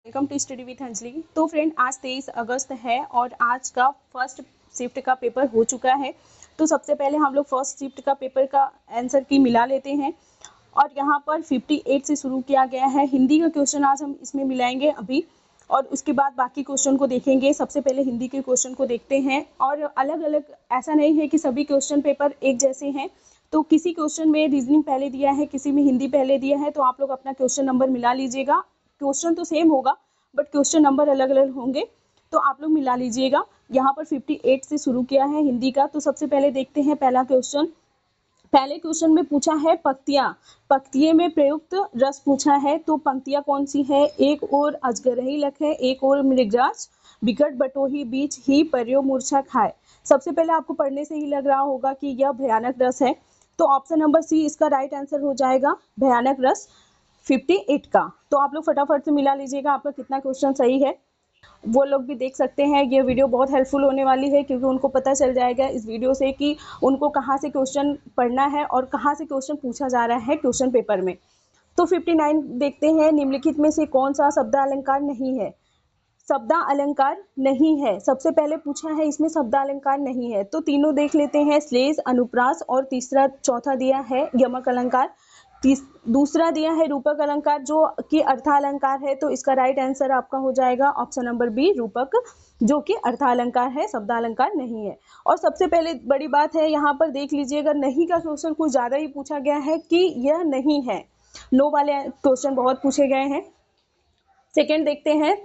Welcome to study with Anjali. तो friend, आज 23 अगस्त है और आज का फर्स्ट शिफ्ट का पेपर हो चुका है। तो सबसे पहले हम लोग फर्स्ट शिफ्ट का पेपर का आंसर की मिला लेते हैं। और यहाँ पर 58 से शुरू किया गया है। हिंदी का क्वेश्चन आज हम इसमें मिलाएंगे अभी, और उसके बाद बाकी क्वेश्चन को देखेंगे। सबसे पहले हिंदी के क्वेश्चन को देखते हैं। और अलग अलग, ऐसा नहीं है कि सभी क्वेश्चन पेपर एक जैसे हैं। तो किसी क्वेश्चन में रीजनिंग पहले दिया है, किसी में हिंदी पहले दिया है, तो आप लोग अपना क्वेश्चन नंबर मिला लीजिएगा। क्वेश्चन तो सेम होगा बट क्वेश्चन नंबर अलग अलग होंगे, तो आप लोग मिला लीजिएगा। यहाँ पर 58 से शुरू किया है हिंदी का। तो सबसे पहले देखते हैं पहला क्वेश्चन। पहले क्वेश्चन में पूछा है पंक्तियां, पंक्तिये में प्रयुक्त रस पूछा है। तो पंक्तियां कौन सी है? एक और अजगरही लख है, एक और मृगराज, बिकट बटोही बीच ही पर्यो मूर्छा खाए। सबसे पहले आपको पढ़ने से ही लग रहा होगा कि यह भयानक रस है, तो ऑप्शन नंबर सी इसका राइट आंसर हो जाएगा, भयानक रस 58 का। तो आप लोग फटाफट से मिला लीजिएगा आपका कितना क्वेश्चन सही है। वो लोग भी देख सकते हैं। ये वीडियो बहुत हेल्पफुल होने वाली है, क्योंकि उनको पता चल जाएगा इस वीडियो से कि उनको कहाँ से क्वेश्चन पढ़ना है और कहाँ से क्वेश्चन पूछा जा रहा है क्वेश्चन पेपर में। तो 59 देखते हैं, निम्नलिखित में से कौन सा शब्द अलंकार नहीं है? शब्द अलंकार नहीं है। सबसे पहले पूछा है इसमें शब्द अलंकार नहीं है, तो तीनों देख लेते हैं। श्लेष, अनुप्रास और तीसरा चौथा दिया है यमक अलंकार। दूसरा दिया है रूपक अलंकार, जो कि अर्थालंकार है। तो इसका राइट आंसर आपका हो जाएगा ऑप्शन नंबर बी, रूपक, जो कि अर्थालंकार है, शब्द अलंकार नहीं है। और सबसे पहले बड़ी बात है, यहाँ पर देख लीजिएगा, नहीं का क्वेश्चन कुछ ज्यादा ही पूछा गया है कि यह नहीं है। नो वाले क्वेश्चन बहुत पूछे गए हैं। सेकेंड देखते हैं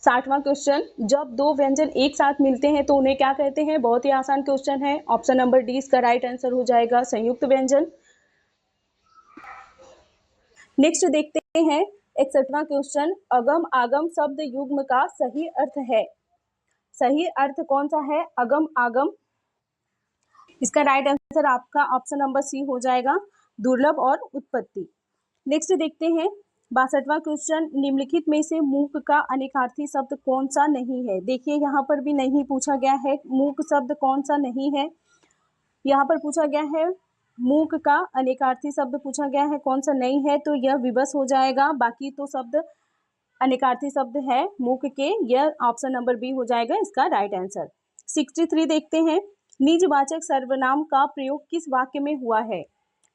60वां क्वेश्चन। जब दो व्यंजन एक साथ मिलते हैं तो उन्हें क्या कहते हैं? बहुत ही आसान क्वेश्चन है। ऑप्शन नंबर डी इसका राइट आंसर हो जाएगा, संयुक्त व्यंजन। नेक्स्ट देखते हैं 61वां क्वेश्चन। अगम आगम शब्द युग्म का सही अर्थ है। सही अर्थ कौन सा है? अगम आगम। इसका राइट आंसर आपका ऑप्शन नंबर सी हो जाएगा, दुर्लभ और उत्पत्ति। नेक्स्ट देखते हैं 62वां क्वेश्चन। निम्नलिखित में से मूक का अनेकार्थी शब्द कौन सा नहीं है? देखिए यहाँ पर भी नहीं पूछा गया है, मूक शब्द कौन सा नहीं है। यहाँ पर पूछा गया है मूक का अनेकार्थी शब्द पूछा गया है, कौन सा नहीं है? तो यह विवश हो जाएगा। बाकी तो शब्द अनेकार्थी शब्द है मूक के, यह ऑप्शन नंबर बी हो जाएगा इसका राइट आंसर। 63 देखते हैं। निजवाचक सर्वनाम का प्रयोग किस वाक्य में हुआ है?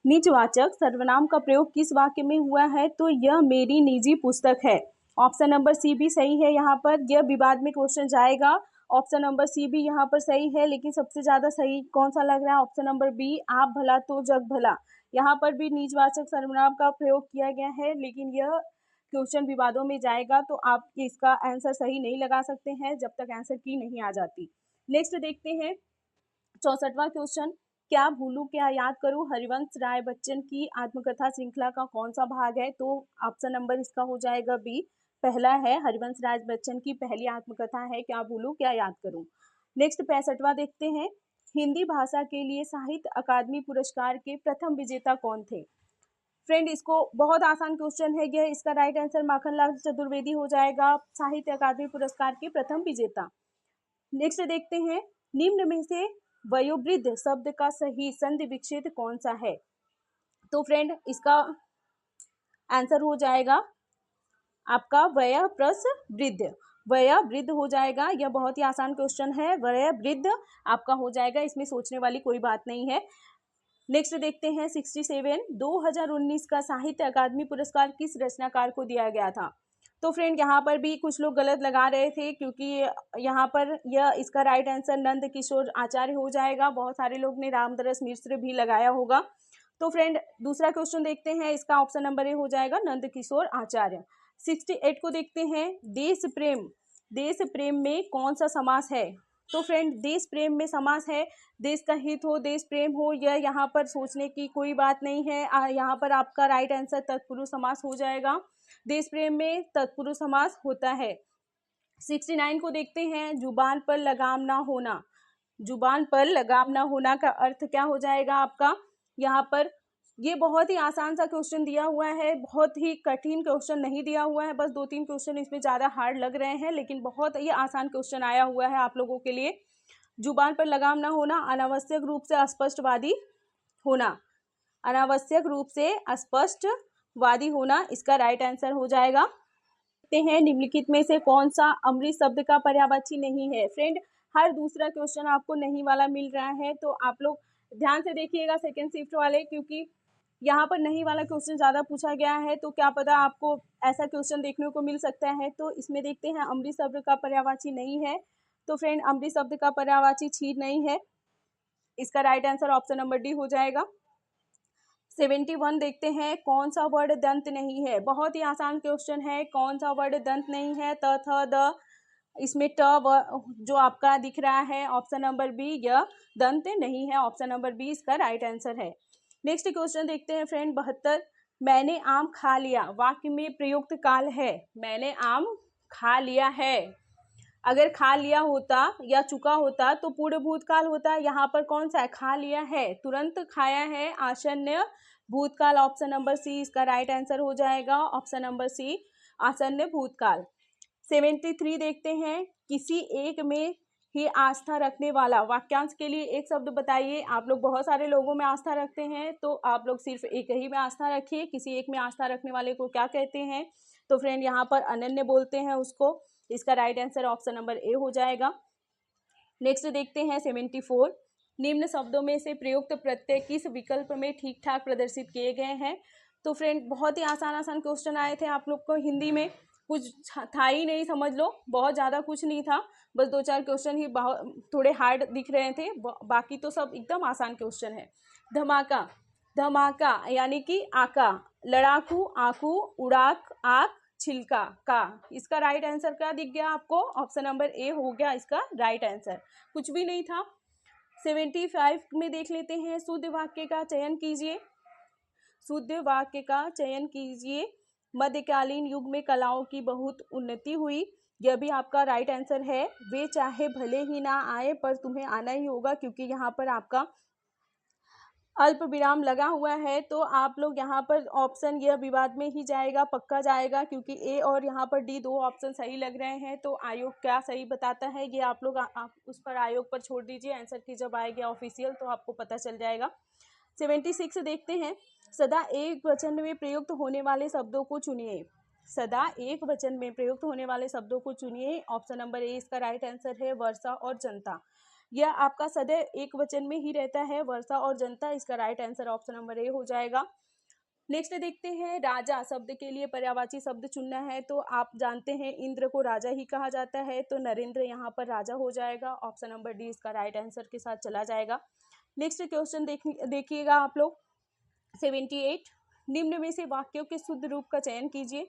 निजवाचक सर्वनाम का प्रयोग किस वाक्य में हुआ है? तो यह मेरी निजी पुस्तक है। ऑप्शन नंबर सी भी सही है। यहाँ पर यह विवाद में क्वेश्चन जाएगा। ऑप्शन नंबर सी भी यहाँ पर सही है, लेकिन सबसे ज्यादा सही कौन सा लग रहा है? ऑप्शन नंबर बी, आप भला तो जग भला। यहाँ पर भी निजवाचक सर्वनाम का प्रयोग किया गया है, लेकिन यह क्वेश्चन विवादों में जाएगा, तो आप इसका आंसर सही नहीं लगा सकते हैं जब तक आंसर की नहीं आ जाती। नेक्स्ट देखते हैं 64वां क्वेश्चन। क्या भूलू क्या याद करूं हरिवंश राय बच्चन की आत्मकथा श्रृंखला का कौन सा भाग है? तो ऑप्शन नंबर इसका हो जाएगा बी, पहला है। हरिवंश राय बच्चन की पहली आत्मकथा है क्या भूलू क्या याद करूं। नेक्स्ट 65वां देखते हैं। हिंदी भाषा के लिए साहित्य अकादमी पुरस्कार के प्रथम विजेता कौन थे? फ्रेंड, इसको बहुत आसान क्वेश्चन है यह। इसका राइट आंसर माखनलाल चतुर्वेदी हो जाएगा, साहित्य अकादमी पुरस्कार के प्रथम विजेता। नेक्स्ट देखते हैं। निम्न में से वयोवृद्ध शब्द का सही संधि विच्छेद कौन सा है? तो फ्रेंड, इसका आंसर हो जाएगा आपका वय प्लस वृद्ध, वय वृद्ध हो जाएगा। यह बहुत ही आसान क्वेश्चन है, वय वृद्ध आपका हो जाएगा, इसमें सोचने वाली कोई बात नहीं है। नेक्स्ट देखते हैं 67। 2019 का साहित्य अकादमी पुरस्कार किस रचनाकार को दिया गया था? तो फ्रेंड, यहाँ पर भी कुछ लोग गलत लगा रहे थे, क्योंकि यहाँ पर यह इसका राइट आंसर नंद किशोर आचार्य हो जाएगा। बहुत सारे लोग ने रामदरस मिश्र भी लगाया होगा। तो फ्रेंड, दूसरा क्वेश्चन देखते हैं, इसका ऑप्शन नंबर ए हो जाएगा, नंद किशोर आचार्य। 68 को देखते हैं। देश प्रेम, देश प्रेम में कौन सा समास है? तो फ्रेंड, देश प्रेम में समास है देश का हित हो, देश प्रेम हो, यह यहाँ पर सोचने की कोई बात नहीं है। यहाँ पर आपका राइट आंसर तत्पुरुष समास हो जाएगा। देश प्रेम में तत्पुरुष समास होता है। 69 को देखते हैं। जुबान पर लगाम ना होना, जुबान पर लगाम ना होना का अर्थ क्या हो जाएगा आपका? यहाँ पर ये बहुत ही आसान सा क्वेश्चन दिया हुआ है, बहुत ही कठिन क्वेश्चन नहीं दिया हुआ है। बस 2-3 क्वेश्चन इसमें ज़्यादा हार्ड लग रहे हैं, लेकिन बहुत ही आसान क्वेश्चन आया हुआ है आप लोगों के लिए। जुबान पर लगाम ना होना, अनावश्यक रूप से अस्पष्टवादी होना, अनावश्यक रूप से अस्पष्टवादी होना, इसका राइट आंसर हो जाएगा। देखते हैं निम्नलिखित में से कौन सा अमृत शब्द का पर्यायवाची नहीं है। फ्रेंड, हर दूसरा क्वेश्चन आपको नहीं वाला मिल रहा है, तो आप लोग ध्यान से देखिएगा सेकेंड शिफ्ट वाले, क्योंकि यहाँ पर नहीं वाला क्वेश्चन ज़्यादा पूछा गया है, तो क्या पता आपको ऐसा क्वेश्चन देखने को मिल सकता है। तो इसमें देखते हैं अमृत शब्द का पर्यायवाची नहीं है। तो फ्रेंड, अमृत शब्द का पर्यायवाची क्षीर नहीं है। इसका right answer option number D हो जाएगा। 71 देखते हैं, कौन सा वर्ड दंत नहीं है। बहुत ही आसान क्वेश्चन है, कौन सा वर्ड दंत नहीं है। त थ द, इसमें ट जो आपका दिख रहा है ऑप्शन नंबर बी, यह दंत नहीं है। ऑप्शन नंबर बी इसका राइट आंसर है। नेक्स्ट क्वेश्चन देखते हैं फ्रेंड 72, मैंने आम खा लिया वाक्य में प्रयुक्त काल है। मैंने आम खा लिया है, अगर खा लिया होता या चुका होता तो पूर्ण भूतकाल होता। यहाँ पर कौन सा है, खा लिया है, तुरंत खाया है, आसन्न भूतकाल। ऑप्शन नंबर सी इसका राइट आंसर हो जाएगा। ऑप्शन नंबर सी आसन्न भूतकाल। 73 देखते हैं, किसी एक में ही आस्था रखने वाला। वाक्यांश के लिए एक शब्द बताइए। आप लोग बहुत सारे लोगों में आस्था रखते हैं, तो आप लोग सिर्फ एक ही में आस्था रखिए। किसी एक में आस्था रखने वाले को क्या कहते हैं? तो फ्रेंड यहाँ पर अनन्य बोलते हैं उसको। इसका right answer option number A हो जाएगा। नेक्स्ट देखते हैं 74, निम्न शब्दों में से प्रयुक्त प्रत्यय किस विकल्प में ठीक ठाक प्रदर्शित किए गए हैं। तो फ्रेंड, बहुत ही आसान क्वेश्चन आए थे आप लोग को हिंदी में, कुछ था ही नहीं, समझ लो बहुत ज़्यादा कुछ नहीं था, बस 2-4 क्वेश्चन ही थोड़े हार्ड दिख रहे थे, बाकी तो सब एकदम आसान क्वेश्चन है। धमाका, धमाका यानी कि आका, लड़ाकू, आकू, उड़ाक, आक, छिलका, का। इसका राइट आंसर क्या दिख गया आपको? ऑप्शन नंबर ए हो गया इसका राइट आंसर, कुछ भी नहीं था। 75 में देख लेते हैं, शुद्ध वाक्य का चयन कीजिए। शुद्ध वाक्य का चयन कीजिए। मध्यकालीन युग में कलाओं की बहुत उन्नति हुई, यह भी आपका राइट आंसर है। वे चाहे भले ही ना आए पर तुम्हें आना ही होगा, क्योंकि यहाँ पर आपका अल्प विराम लगा हुआ है, तो आप लोग यहाँ पर ऑप्शन यह विवाद में ही जाएगा, पक्का जाएगा, क्योंकि ए और यहाँ पर डी 2 ऑप्शन सही लग रहे हैं। तो आयोग क्या सही बताता है ये आप लोग आप उस पर आयोग पर छोड़ दीजिए। आंसर की जब आएगी ऑफिशियल तो आपको पता चल जाएगा। 76 देखते हैं, सदा एक वचन में प्रयुक्त होने वाले शब्दों को चुनिए। सदा एक वचन में प्रयुक्त होने वाले शब्दों को चुनिए। ऑप्शन नंबर ए इसका राइट आंसर है, वर्षा और जनता। यह आपका सदैव एक वचन में ही रहता है, वर्षा और जनता। इसका right answer option number A हो जाएगा। नेक्स्ट देखते हैं, राजा शब्द के लिए पर्यायवाची शब्द चुनना है। तो आप जानते हैं इंद्र को राजा ही कहा जाता है, तो नरेंद्र यहाँ पर राजा हो जाएगा। ऑप्शन नंबर डी इसका राइट आंसर के साथ चला जाएगा। नेक्स्ट क्वेश्चन देखिएगा आप लोग 78, निम्न में से वाक्यों के शुद्ध रूप का चयन कीजिए।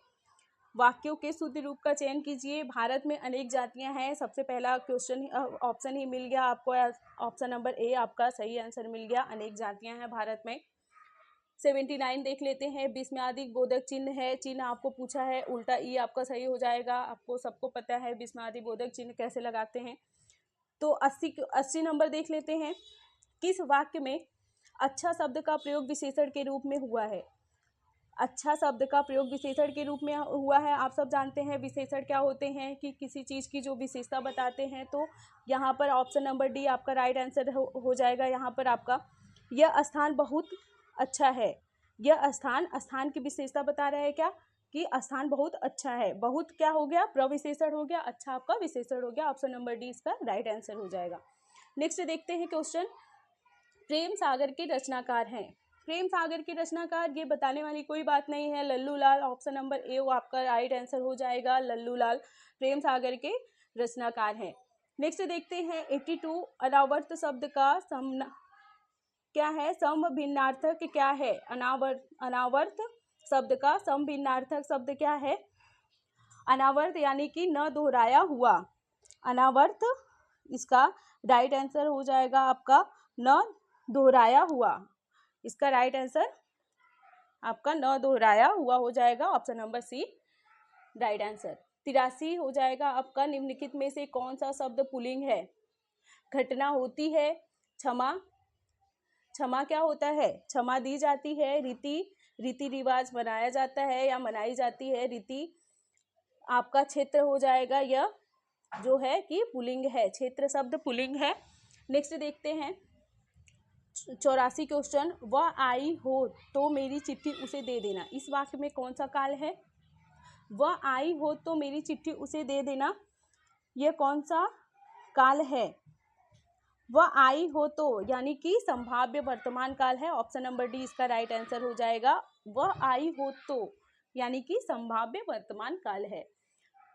वाक्यों के शुद्ध रूप का चयन कीजिए। भारत में अनेक जातियां हैं, सबसे पहला क्वेश्चन ऑप्शन ही मिल गया आपको। ऑप्शन नंबर ए आपका सही आंसर मिल गया, अनेक जातियां हैं भारत में। 79 देख लेते हैं, विस्मयादिक बोधक चिन्ह है। चिन्ह आपको पूछा है, उल्टा ई आपका सही हो जाएगा। आपको सबको पता है विस्मयादिक बोधक चिन्ह कैसे लगाते हैं। तो 80 नंबर देख लेते हैं, किस वाक्य में अच्छा शब्द का प्रयोग विशेषण के रूप में हुआ है। अच्छा शब्द का प्रयोग विशेषण के रूप में हुआ है। आप सब जानते हैं विशेषण क्या होते हैं, कि किसी चीज़ की जो विशेषता बताते हैं। तो यहाँ पर ऑप्शन नंबर डी आपका राइट आंसर हो जाएगा। यहाँ पर आपका यह स्थान बहुत अच्छा है। यह स्थान की विशेषता बता रहा है क्या, कि स्थान बहुत अच्छा है। बहुत क्या हो गया, प्रविशेषण हो गया, अच्छा आपका विशेषण हो गया। ऑप्शन नंबर डी इसका राइट आंसर हो जाएगा। नेक्स्ट देखते हैं क्वेश्चन, प्रेम सागर के रचनाकार हैं। प्रेम सागर के रचनाकार, ये बताने वाली कोई बात नहीं है, लल्लू लाल। ऑप्शन नंबर ए वो आपका राइट आंसर हो जाएगा, लल्लू लाल प्रेम सागर के रचनाकार हैं। नेक्स्ट देखते हैं 82, अनावर्त शब्द का क्या है, समभिन्नार्थक क्या है। अनावर्त शब्द का समभिन्नार्थक शब्द क्या है। अनावर्त यानी कि न दोहराया हुआ। अनावर्त इसका राइट आंसर हो जाएगा आपका न दोहराया हुआ। इसका राइट आंसर आपका न दोहराया हुआ हो जाएगा। Option number C right answer. 83 हो जाएगा आपका, निम्नलिखित में से कौन सा शब्द पुल्लिंग है। घटना होती है, क्षमा, क्षमा क्या होता है, क्षमा दी जाती है। रीति रिवाज मनाया जाता है या मनाई जाती है। रीति आपका क्षेत्र हो जाएगा, यह जो है कि पुल्लिंग है, क्षेत्र शब्द पुल्लिंग है। नेक्स्ट देखते हैं 84 क्वेश्चन, वह आई हो तो मेरी चिट्ठी उसे दे देना। इस वाक्य में कौन सा काल है। वह आई हो तो मेरी चिट्ठी उसे दे देना, यह कौन सा काल है? वह आई हो तो यानी कि संभाव्य वर्तमान काल है। ऑप्शन नंबर डी इसका राइट आंसर हो जाएगा। वह आई हो तो यानी कि संभाव्य वर्तमान काल है।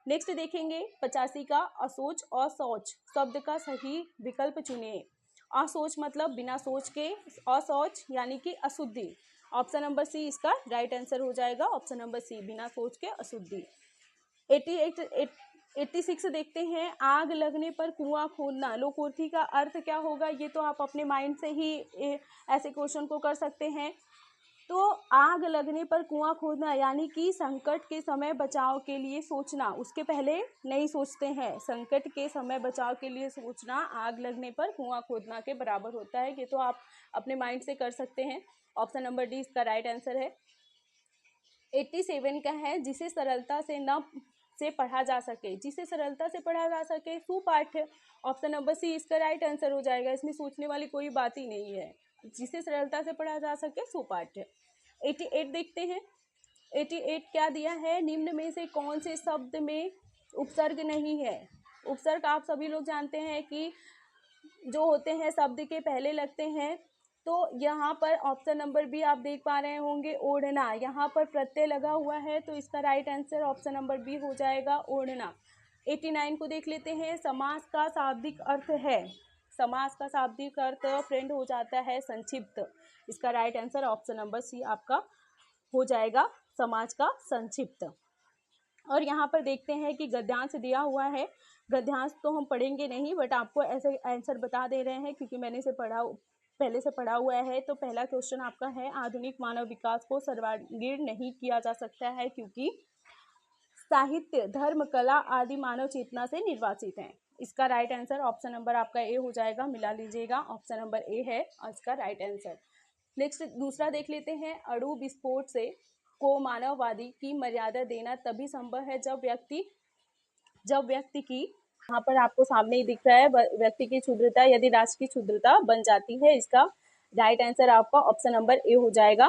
नेक्स्ट देखेंगे 85 का असोच और शौच शब्द का सही विकल्प चुनिए। असोच मतलब बिना सोच के, अशौच यानी कि अशुद्धि। ऑप्शन नंबर सी इसका राइट आंसर हो जाएगा। ऑप्शन नंबर सी बिना सोच के अशुद्धि। 86 देखते हैं, आग लगने पर कुआं खोदना। लोकोक्ति का अर्थ क्या होगा? ये तो आप अपने माइंड से ही ऐसे क्वेश्चन को कर सकते हैं। तो आग लगने पर कुआं खोदना यानी कि संकट के समय बचाव के लिए सोचना, उसके पहले नहीं सोचते हैं। संकट के समय बचाव के लिए सोचना आग लगने पर कुआं खोदना के बराबर होता है। ये तो आप अपने माइंड से कर सकते हैं। ऑप्शन नंबर डी इसका राइट आंसर है। 87 का है, जिसे सरलता से पढ़ा जा सके। जिसे सरलता से पढ़ा जा सके, सुपाठ्य। ऑप्शन नंबर सी इसका राइट आंसर हो जाएगा। इसमें सोचने वाली कोई बात ही नहीं है। जिसे सरलता से पढ़ा जा सके, सुपाठ्य। 88 देखते हैं। 88 क्या दिया है? निम्न में से कौन से शब्द में उपसर्ग नहीं है? उपसर्ग आप सभी लोग जानते हैं कि जो होते हैं शब्द के पहले लगते हैं। तो यहाँ पर ऑप्शन नंबर बी आप देख पा रहे होंगे, ओढ़ना। यहाँ पर प्रत्यय लगा हुआ है तो इसका right answer option number B हो जाएगा, ओढ़ना। 89 को देख लेते हैं। समास का शाब्दिक अर्थ है। समास का शाब्दिक अर्थ फ्रेंड हो जाता है संक्षिप्त। इसका right answer option number C आपका हो जाएगा, समाज का संक्षिप्त। और यहाँ पर देखते हैं कि गद्यांश दिया हुआ है। गद्यांश तो हम पढ़ेंगे नहीं, बट आपको ऐसे आंसर बता दे रहे हैं क्योंकि मैंने पहले से पढ़ा हुआ है। तो पहला क्वेश्चन आपका है, आधुनिक मानव विकास को सर्वांगीण नहीं किया जा सकता है क्योंकि साहित्य, धर्म, कला आदि मानव चेतना से निर्वाचित हैं। इसका राइट आंसर ऑप्शन नंबर आपका ए हो जाएगा। मिला लीजिएगा, ऑप्शन नंबर ए है इसका राइट आंसर। नेक्स्ट दूसरा देख लेते हैं। अणु विस्फोट से को मानववादी की मर्यादा देना तभी संभव है जब व्यक्ति की, यहाँ पर आपको सामने ही दिख रहा है, व्यक्ति की क्षुद्रता यदि राष्ट्र की क्षुद्रता बन जाती है। इसका राइट आंसर आपका ऑप्शन नंबर ए हो जाएगा।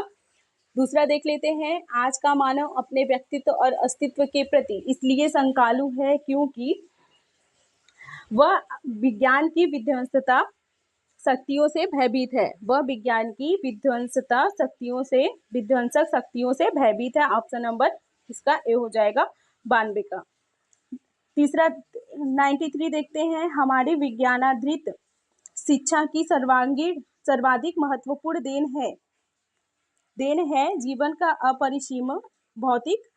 दूसरा देख लेते हैं। आज का मानव अपने व्यक्तित्व और अस्तित्व के प्रति इसलिए शंकालु है क्योंकि वह विज्ञान की विध्वंसक शक्तियों से भयभीत है। वह विज्ञान की विध्वंसक शक्तियों से भयभीत है। ऑप्शन नंबर इसका ए हो जाएगा, 92 का। तीसरा 93 देखते हैं। हमारी विज्ञानाधारित शिक्षा की सर्वाधिक महत्वपूर्ण देन है जीवन का अपरिसीम भौतिक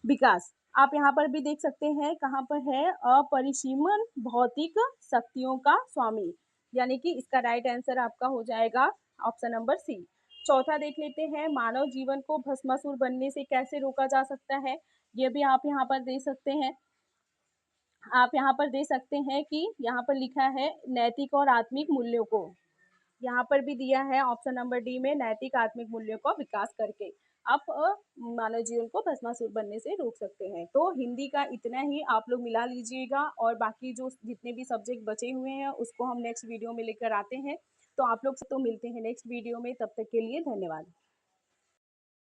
विकास। आप यहाँ पर भी देख सकते हैं, कहाँ पर है? अपरिसीम भौतिक शक्तियों का स्वामी, यानी कि इसका राइट आंसर आपका हो जाएगा ऑप्शन नंबर सी। चौथा देख लेते हैं। मानव जीवन को भस्मासुर बनने से कैसे रोका जा सकता है? ये भी आप यहाँ पर देख सकते हैं। आप यहाँ पर देख सकते हैं कि यहाँ पर लिखा है नैतिक और आत्मिक मूल्यों को। यहाँ पर भी दिया है ऑप्शन नंबर डी में, नैतिक आत्मिक मूल्यों का विकास करके आप मानव जीवन को भस्मासुर बनने से रोक सकते हैं। तो हिंदी का इतना ही आप लोग मिला लीजिएगा, और बाकी जो जितने भी सब्जेक्ट बचे हुए हैं उसको हम नेक्स्ट वीडियो में लेकर आते हैं। तो आप लोग से तो मिलते हैं नेक्स्ट वीडियो में, तब तक के लिए धन्यवाद।